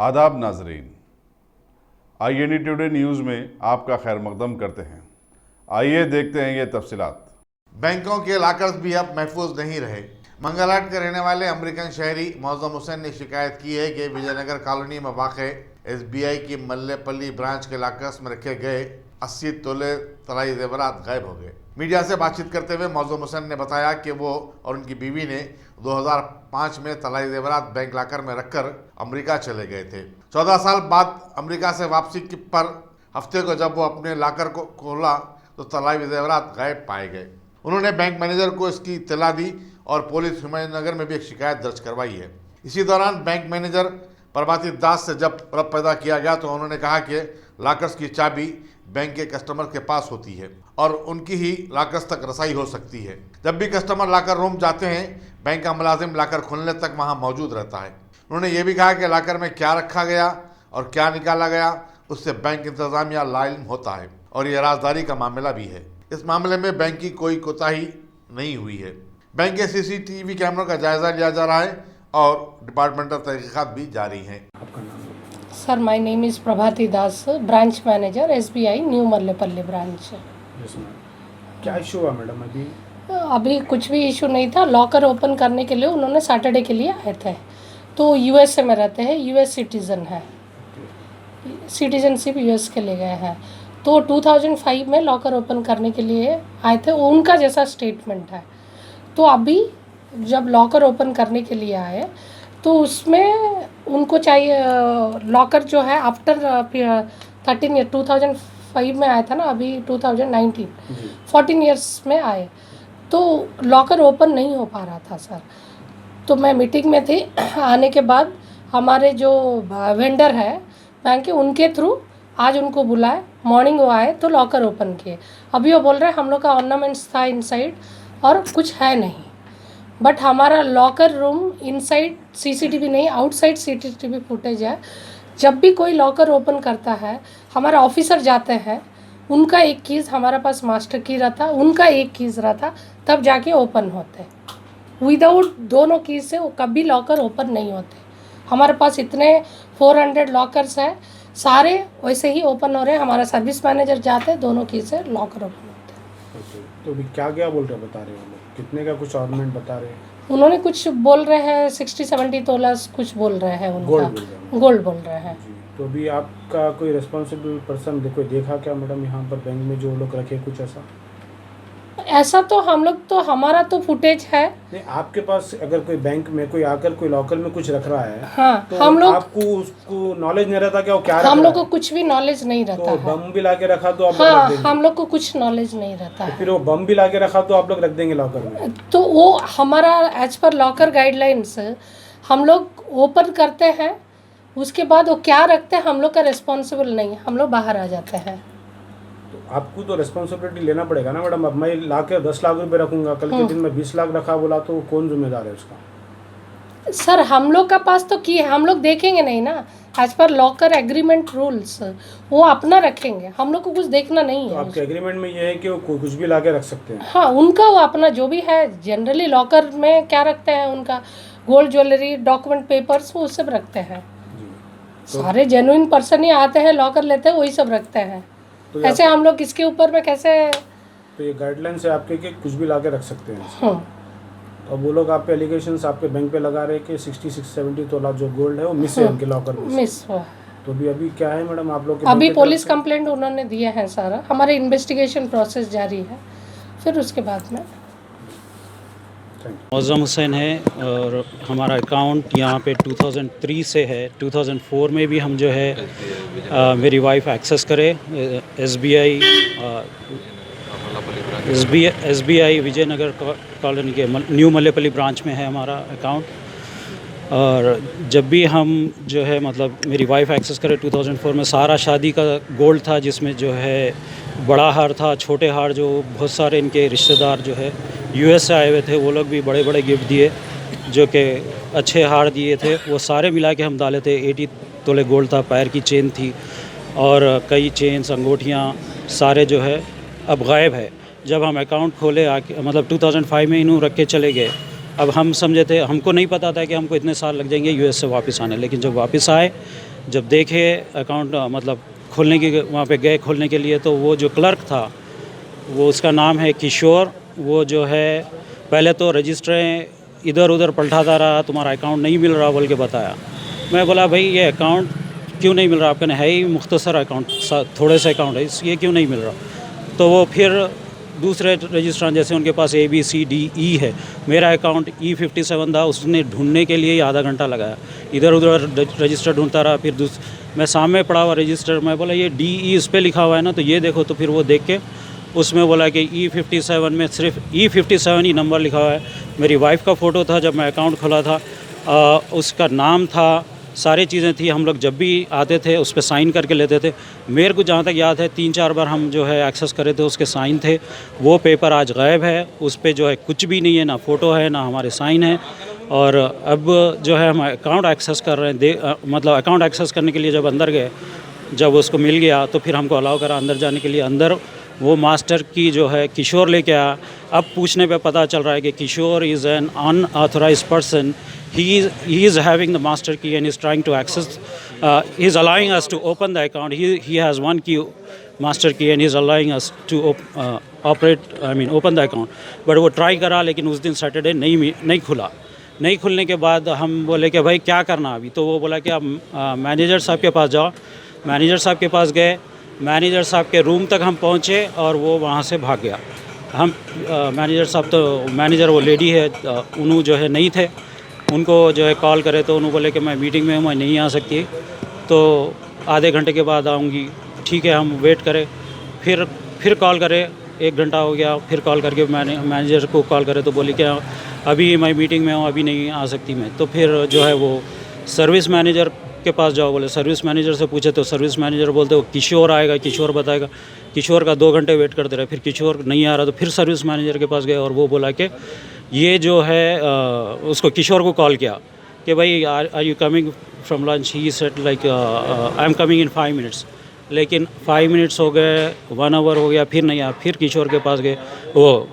आदाब नाजरीन, IND today news में आपका खैर मकदम करते हैं। आइए देखते हैं ये तफसीलात। बैंकों के लॉकर्स भी अब महफूज नहीं रहे। मंगलहाट के रहने वाले अमेरिकन शहरी मौजम हुसैन ने शिकायत की है कि विजयनगर कॉलोनी में वाक़े SBI की मल्लेपल्ली ब्रांच के लॉकर्स में रखे गए 80 तोले तलाई जेवरात गायब हो गए। मीडिया से बातचीत करते हुए मौजम हुसैन ने बताया कि वो और उनकी बीवी ने 2005 में तलाई जेवरात बैंक लॉकर में रखकर अमेरिका चले गए थे। 14 साल बाद अमेरिका से वापसी पर हफ्ते को जब वो अपने लॉकर को खोला तो तलाई जेवरात गायब पाए गए। उन्होंने बैंक मैनेजर को इसकी इत्तला दी और पुलिस हिमायतनगर में भी एक शिकायत दर्ज करवाई है। इसी दौरान बैंक मैनेजर प्रभाती दास से जब रब पैदा किया गया तो उन्होंने कहा कि लॉकर्स की चाबी बैंक के कस्टमर के पास होती है और उनकी ही लॉकर्स तक रसाई हो सकती है। जब भी कस्टमर लॉकर रूम जाते हैं, बैंक का मुलाजिम लॉकर खोलने तक वहां मौजूद रहता है। उन्होंने ये भी कहा कि लॉकर में क्या रखा गया और क्या निकाला गया उससे बैंक इंतजामिया लाइम होता है और ये राजदारी का मामला भी है। इस मामले में बैंक की कोई कोताही नहीं हुई है। बैंक के CCTV कैमरों का जायजा लिया जा रहा है और डिपार्टमेंटल तहकीकात भी जारी हैं। Sir, my name is Prabhati Das, branch manager SBI new Mallepalli branch. क्या इशू हुआ मैडम? अभी कुछ भी इशू नहीं था। लॉकर ओपन करने के लिए उन्होंने सैटरडे के लिए आए थे। तो USA में रहते हैं, US सिटीज़न है, सिटीजनशिप US के ले गए हैं। तो 2005 में लॉकर ओपन करने के लिए आए थे, उनका जैसा स्टेटमेंट है। तो अभी जब लॉकर ओपन करने के लिए आए तो उसमें उनको चाहिए लॉकर जो है आफ्टर 13 ईयर 2005 में आया था ना, अभी 2019 14 ईयर्स में आए तो लॉकर ओपन नहीं हो पा रहा था सर। तो मैं मीटिंग में थी। आने के बाद हमारे जो वेंडर है बैंक के, उनके थ्रू आज उनको बुलाए, मॉर्निंग वो आए तो लॉकर ओपन किए। अभी वो बोल रहे हैं हम लोग का ऑर्नामेंट्स था इनसाइड और कुछ है नहीं, बट हमारा लॉकर रूम इनसाइड CCTV नहीं, आउटसाइड CCTV फुटेज है। जब भी कोई लॉकर ओपन करता है, हमारा ऑफिसर जाते हैं, उनका एक कीज़ हमारे पास मास्टर की रहता, उनका एक कीज़ रहता, तब जाके ओपन होते। विदाउट दोनों कीज़ से वो कभी लॉकर ओपन नहीं होते। हमारे पास इतने 400 लॉकर्स है, सारे वैसे ही ओपन हो रहे हैं। हमारा सर्विस मैनेजर जाते हैं, दोनों की से लॉकर ओपन होते हैं। तो अभी क्या क्या बोल रहे बता रहे हो लोग? कितने का कुछ ऑर्नामेंट बता रहे हैं? उन्होंने कुछ बोल रहे हैं 60-70 तोला कुछ बोल रहे हैं, उनका गोल्ड बोल रहे हैं। तो अभी आपका कोई रिस्पॉन्सिबल पर्सन देखा क्या मैडम यहाँ पर बैंक में जो लोग रखे कुछ ऐसा तो हम लोग तो हमारा तो फुटेज है नहीं। आपके पास अगर कोई बैंक में कोई आकर कोई लॉकर में कुछ रख रहा है, हाँ, तो हम लोग आपको उसको नॉलेज नहीं रहता क्या वो क्या हम लोग को कुछ भी नॉलेज नहीं रहता तो है। बम भी लाके रखा तो आप हाँ, रख देंगे? हम लोग को कुछ नॉलेज नहीं रहता है। फिर वो बम भी लाके रखा तो आप लोग रख देंगे लॉकर में? तो वो हमारा एज पर लॉकर गाइडलाइंस हम लोग ओपन करते हैं, उसके बाद वो क्या रखते हैं हम लोग का रिस्पॉन्सिबल नहीं है, हम लोग बाहर आ जाते हैं। तो आपको तो रिस्पॉन्सिबिलिटी लेना पड़ेगा ना मैडम। अब मैं लाके 10 लाख रुपए रखूंगा, कल के दिन में 20 लाख रखा बोला तो कौन जिम्मेदार है उसका? सर, हम लोग का पास तो की है, हम लोग देखेंगे नहीं ना। As per locker agreement rules वो अपना रखेंगे, हम लोग को कुछ देखना नहीं तो है। आपके एग्रीमेंट में ये है कि वो कुछ भी लाके रख सकते हैं? हाँ, उनका वो अपना जो भी है। जनरली लॉकर में क्या रखते हैं, उनका गोल्ड ज्वेलरी, डॉक्यूमेंट, पेपर्स, वो सब रखते हैं। सारे जेन्युइन पर्सन ही आते हैं, लॉकर लेते हैं, वही सब रखते हैं। तो ऐसे हम लोग किसके ऊपर में कैसे? तो ये गाइडलाइन है आपके कि कुछ भी लाके रख सकते हैं। हाँ। तो वो लोग आप पे एलिगेशंस आपके बैंक पे लगा रहे हैं कि 60-70 तोला जो गोल्ड है वो मिस है उनके लॉकर में। मिस हुआ। तो अभी क्या है मैडम आप लोग के? अभी पुलिस कंप्लेंट उन्होंने दिया है, सारा हमारे इन्वेस्टिगेशन प्रोसेस जारी है, फिर उसके बाद में। मौजम हुसैन है और हमारा अकाउंट यहाँ पे 2003 से है। 2004 में भी हम जो है मेरी वाइफ एक्सेस करे SBI विजयनगर कॉलोनी के न्यू मल्लेपल्ली ब्रांच में है हमारा अकाउंट। और जब भी हम जो है मतलब मेरी वाइफ एक्सेस करे 2004 में सारा शादी का गोल्ड था, जिसमें जो है बड़ा हार था, छोटे हार, जो बहुत सारे इनके रिश्तेदार जो है US से आए हुए थे, वो लोग भी बड़े बड़े गिफ्ट दिए, जो कि अच्छे हार दिए थे। वो सारे मिला के हम डाले थे। 80 तोले गोल्ड था, पैर की चेन थी और कई चेन्स, अंगूठियाँ सारे जो है अब गायब है। जब हम अकाउंट खोले आके मतलब 2005 में इन्हों रख के चले गए। अब हम समझे थे, हमको नहीं पता था कि हमको इतने साल लग जाएंगे US से वापस आने, लेकिन जब वापस आए जब देखे अकाउंट मतलब खोलने की वहाँ पे गए खोलने के लिए, तो वो जो क्लर्क था वो उसका नाम है किशोर। वो जो है पहले तो रजिस्टरें इधर उधर पलटाता रहा, तुम्हारा अकाउंट नहीं मिल रहा बोल के बताया। मैं बोला भाई ये अकाउंट क्यों नहीं मिल रहा, आपका है ही मुख्तसर अकाउंट, थोड़े से अकाउंट है, ये क्यों नहीं मिल रहा। तो वो फिर दूसरे रजिस्ट्रार जैसे उनके पास ABCDE है, मेरा अकाउंट E57 था, उसने ढूंढने के लिए ही आधा घंटा लगाया, इधर उधर रजिस्टर ढूंढता रहा। फिर मैं सामने पड़ा हुआ रजिस्टर, मैं बोला ये DE इस पर लिखा हुआ है ना, तो ये देखो। तो फिर वो देख के उसमें बोला कि E57 में सिर्फ E57 ही नंबर लिखा हुआ है। मेरी वाइफ का फ़ोटो था जब मैं अकाउंट खोला था, उसका नाम था, सारी चीज़ें थी। हम लोग जब भी आते थे उस पर साइन करके लेते थे। मेरे को जहाँ तक याद है 3-4 बार हम जो है एक्सेस करे थे, उसके साइन थे। वो पेपर आज गायब है, उस पर जो है कुछ भी नहीं है, ना फ़ोटो है ना हमारे साइन है। और अब जो है हम अकाउंट एक्सेस कर रहे हैं, मतलब अकाउंट एक्सेस करने के लिए जब अंदर गए, जब उसको मिल गया तो फिर हमको अलाउ करा अंदर जाने के लिए। अंदर वो मास्टर की जो है किशोर लेके आया। अब पूछने पे पता चल रहा है कि Kishore is an unauthorised person. He is having the master key and is trying to access. He is allowing us to open the account. He has one key, master key, and he is allowing us to open the account. But वो try करा, लेकिन उस दिन Saturday नहीं खुला। नहीं खुलने के बाद हम बोले कि भाई क्या करना अभी। तो वो बोला कि आप मैनेजर साहब के पास जाओ। मैनेजर साहब के पास गए, मैनेजर साहब के रूम तक हम पहुँचे और वो वहाँ से भाग गया। हम मैनेजर साहब तो मैनेजर वो लेडी है, उन्होंने जो है नहीं थे, उनको जो है कॉल करे तो उन्होंने बोले कि मैं मीटिंग में हूँ, मैं नहीं आ सकती, तो आधे घंटे के बाद आऊँगी। ठीक है, हम वेट करें। फिर कॉल करे, 1 घंटा हो गया। फिर कॉल करके मैनेजर को कॉल करे तो बोली कि अभी मैं मीटिंग में हूँ, अभी नहीं आ सकती मैं। तो फिर जो है वो सर्विस मैनेजर के पास जाओ बोले। सर्विस मैनेजर से पूछे तो सर्विस मैनेजर बोलते वो किशोर आएगा, किशोर बताएगा। किशोर का 2 घंटे वेट करते रहे, फिर किशोर नहीं आ रहा। तो फिर सर्विस मैनेजर के पास गए और वो बोला कि ये जो है उसको किशोर को कॉल किया कि भाई are you coming from lunch. He said like I am coming in 5 minutes. लेकिन 5 मिनट्स हो गए, 1 आवर हो गया, फिर नहीं आया। फिर किशोर के पास गए, वो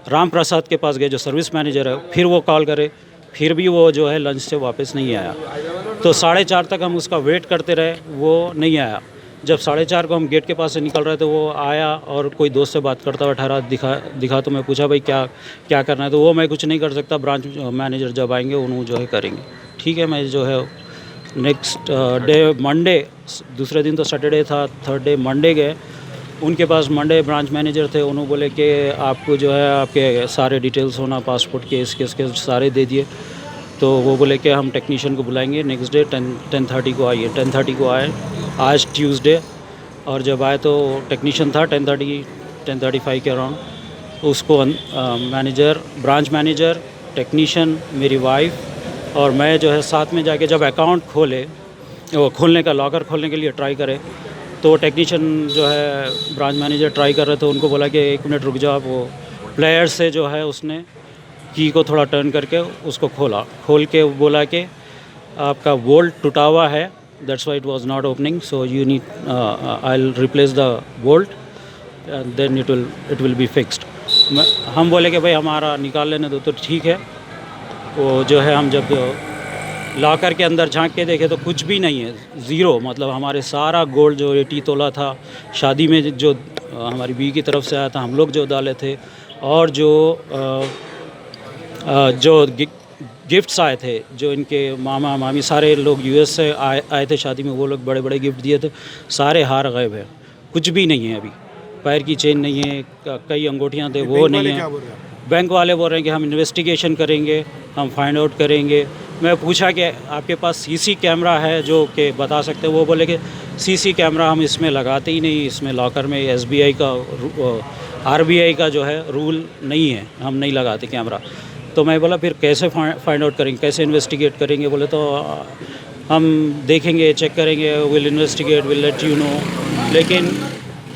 राम प्रसाद के पास गए जो सर्विस मैनेजर है, फिर वो कॉल करे, फिर भी वो जो है लंच से वापस नहीं आया। तो 4:30 तक हम उसका वेट करते रहे, वो नहीं आया। जब 4:30 को हम गेट के पास से निकल रहे थे, वो आया और कोई दोस्त से बात करता हुआ ठहरा दिखा। तो मैं पूछा भाई क्या करना है। तो वो मैं कुछ नहीं कर सकता, ब्रांच मैनेजर जब आएंगे उन्होंने जो है करेंगे। ठीक है, मैं जो है नेक्स्ट डे मंडे, दूसरे दिन तो सैटरडे था, थर्ड डे मंडे गए। उनके पास मंडे ब्रांच मैनेजर थे, उन्होंने बोले कि आपको जो है आपके सारे डिटेल्स होना, पासपोर्ट के इसके सारे दे दिए। तो वो बोले कि हम टेक्नीशियन को बुलाएंगे नेक्स्ट डे 10:30 को आइए। 10:30 को आए, आज ट्यूसडे, और जब आए तो टेक्नीशियन था 10:35 के अराउंड। उसको मैनेजर, ब्रांच मैनेजर, टेक्नीशियन, मेरी वाइफ और मैं जो है साथ में जाके जब अकाउंट खोलने का लॉकर खोलने के लिए ट्राई करे, तो टेक्नीशियन जो है ब्रांच मैनेजर ट्राई कर रहे थे। उनको बोला कि 1 मिनट रुक जाओ। वो प्लेयर से जो है उसने की को थोड़ा टर्न करके उसको खोल के बोला कि आपका बोल्ट टूटा हुआ है, that's why it was not opening, so you need I will replace the bolt, then it will be fixed. हम बोले कि भाई हमारा निकाल लेने दो। तो ठीक है। वो जो है हम जब लॉकर के अंदर झांक के देखे तो कुछ भी नहीं है, ज़ीरो। मतलब हमारे सारा गोल्ड जो 80 तोला था, शादी में जो हमारी बीवी की तरफ से आया था, हम लोग जो डाले थे, और जो गिफ्ट्स आए थे, जो इनके मामा मामी सारे लोग US से आए थे शादी में, वो लोग बड़े बड़े गिफ्ट दिए थे, सारे हार गायब है, कुछ भी नहीं है। अभी पैर की चेन नहीं है, कई अंगूठियाँ थे वो नहीं है। बैंक वाले बोल रहे हैं कि हम इन्वेस्टिगेशन करेंगे, हम फाइंड आउट करेंगे। मैं पूछा कि आपके पास CC कैमरा है जो कि बता सकते हैं। वो बोले कि CC कैमरा हम इसमें लगाते ही नहीं, इसमें लॉकर में SBI का RBI का जो है रूल नहीं है, हम नहीं लगाते कैमरा। तो मैं बोला फिर कैसे फाइंड आउट करेंगे, कैसे इन्वेस्टिगेट करेंगे। बोले तो हम देखेंगे, चेक करेंगे, will investigate, will let you know. लेकिन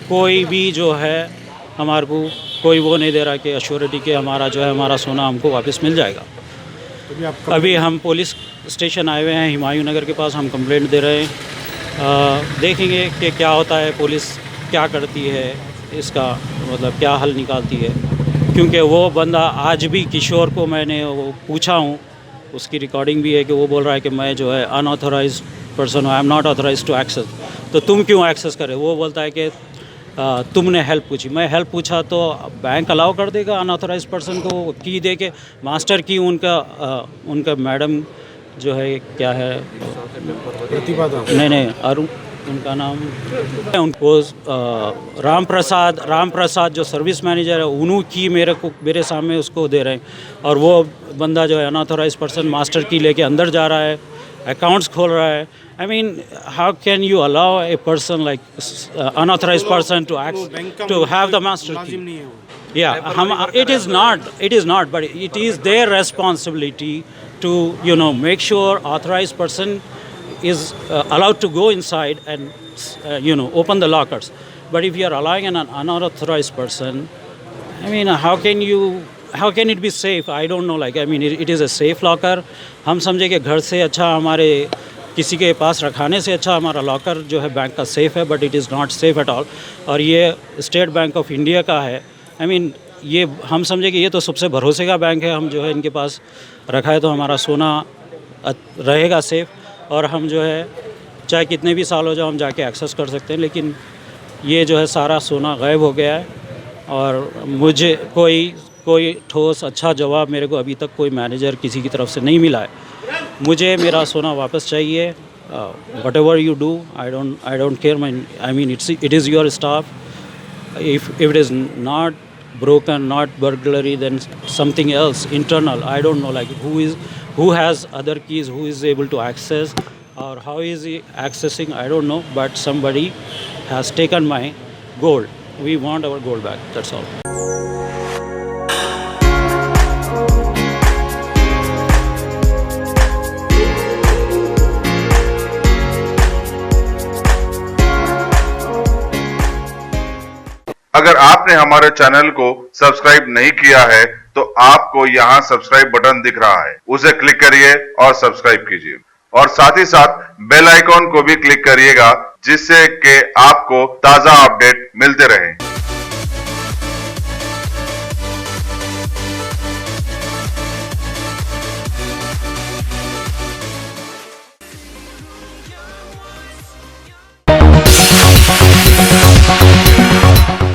कोई भी जो है हमारे को कोई वो नहीं दे रहा कि अश्योरिटी के हमारा जो है हमारा सोना हमको वापस मिल जाएगा। अभी हम पुलिस स्टेशन आए हुए हैं हुमायूं नगर के पास, हम कंप्लेंट दे रहे हैं। देखेंगे कि क्या होता है, पुलिस क्या करती है, इसका मतलब क्या हल निकालती है। क्योंकि वो बंदा आज भी किशोर को मैंने वो पूछा हूँ, उसकी रिकॉर्डिंग भी है कि वो बोल रहा है कि मैं जो है अनऑथराइज्ड पर्सन हूँ, I am not authorise to access, तो तुम क्यों एक्सेस करे? वो बोलता है कि तुमने हेल्प पूछी। मैं हेल्प पूछा तो बैंक अलाउ कर देगा अनऑथराइज पर्सन को की दे के? मास्टर की उनका मैडम जो है क्या है, प्रतिभा नहीं अरुण उनका नाम, उनको राम प्रसाद जो सर्विस मैनेजर है उन्हों की मेरे सामने उसको दे रहे हैं, और वो बंदा जो है अनऑथराइज पर्सन मास्टर की लेके अंदर जा रहा है, अकाउंट्स खोल रहा है। I mean how can you allow a person like unauthorise person to have the master key? या हम it is not but it is their responsibility to make sure authorized person is allowed to go inside and open the lockers. But if you are allowing an unauthorized person, I mean how can it be safe? I don't know, like I mean it is a safe locker. हम समझे कि घर से अच्छा, हमारे किसी के पास रखाने से अच्छा हमारा लॉकर जो है बैंक का सेफ़ है, but it is not safe at all. और ये स्टेट बैंक ऑफ इंडिया का है। आई मीन ये हम समझे कि ये तो सबसे भरोसे का बैंक है, हम जो है इनके पास रखा है तो हमारा सोना रहेगा सेफ़, और हम जो है चाहे कितने भी साल हो जाओ हम जाके एक्सेस कर सकते हैं। लेकिन ये जो है सारा सोना गायब हो गया है, और मुझे कोई ठोस अच्छा जवाब मेरे को अभी तक कोई मैनेजर किसी की तरफ से नहीं मिला है। मुझे मेरा सोना वापस चाहिए। What ever you do, I don't care, I mean it is your staff. if it is not broken, not burglary, then something else internal, I don't know, like who has other keys, who is able to access, or how is he accessing, I don't know, but somebody has taken my gold. We want our gold back, that's all. अगर आपने हमारे channel को subscribe नहीं किया है तो आपको यहाँ सब्सक्राइब बटन दिख रहा है, उसे क्लिक करिए और सब्सक्राइब कीजिए, और साथ ही साथ बेल आइकॉन को भी क्लिक करिएगा, जिससे कि आपको ताजा अपडेट मिलते रहें।